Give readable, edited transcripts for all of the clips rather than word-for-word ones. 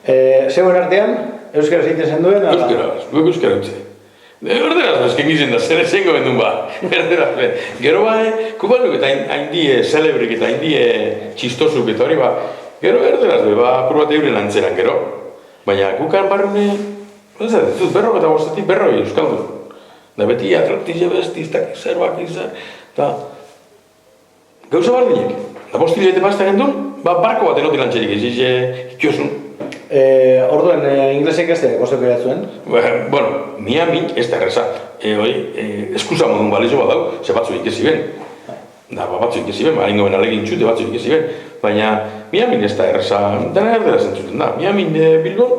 Zeuen artean, euskara zeiten zen duen? Euskaraz, guk euskara utzi. Erderaz, esken gizien da, zer esengo bendun ba. Erderaz, gero ba, kubanuk eta haindie celebrik eta haindie txistosuk eta hori ba, gero erderaz, ba, apur bat euren antzeran, gero. Baina gukan barrune, ez dut, berro eta bostetik berroi euskaldu. Da beti atraktize bestistak, zerbak izan, eta gauza bardinek. Da bosti bete pasta gendun, ba, barko bat enoti lantxerik ez, ikiosun. Orduen, inglesek ez da, gozeko eratzuen? Bueno, Miami ez da erreza. Eskusa modun balizo bat dau, ze batzu ikesi ben. Da, batzu ikesi ben, ingo ben alegin txute batzu ikesi ben. Baina Miami ez da erreza, dena erderaz entzuten da. Miami Bilbon,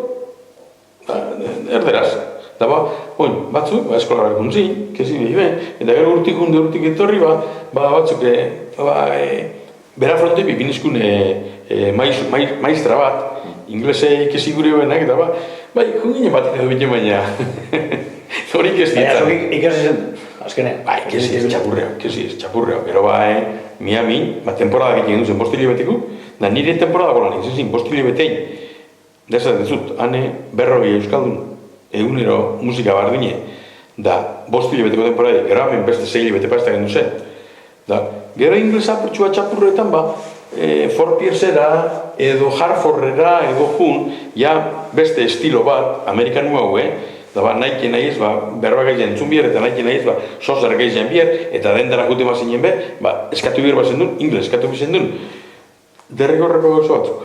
erderaz. Da ba, batzuk, eskola berkuntzin, kesi behi ben, eta gero urtik etorri, batzuk, bera fronte bipinizkun maistra bat, inglese ikesi gure benak, eta kungine bat edo bine baina, hori ikesi ditzen. Baina, ikesi zen, azkenean? Ikesi ez txapurreo, gero Miami, temporada egiten duzen postili beteko, da nire temporada golan egin zen, postili betein, dezat dezut, hane berroi euskaldun, egunero musika bardine, da, bost hilabeteko temporari, gero hemen beste 6 hilabete pasta gendu zen. Da, gero inglesa pertsua txapurretan, Fort Piercera, edo Hartfordera, edo jun, ja beste estilo bat, amerikanu hau, da, nahi naiz, berba gaizen entzun bier, eta nahi naiz, sozar gaizen bier, eta dendara jute mazinen be, eskatu bier bazen duen, inglés eskatu bizen duen, derrigorreko gauzo batzuk.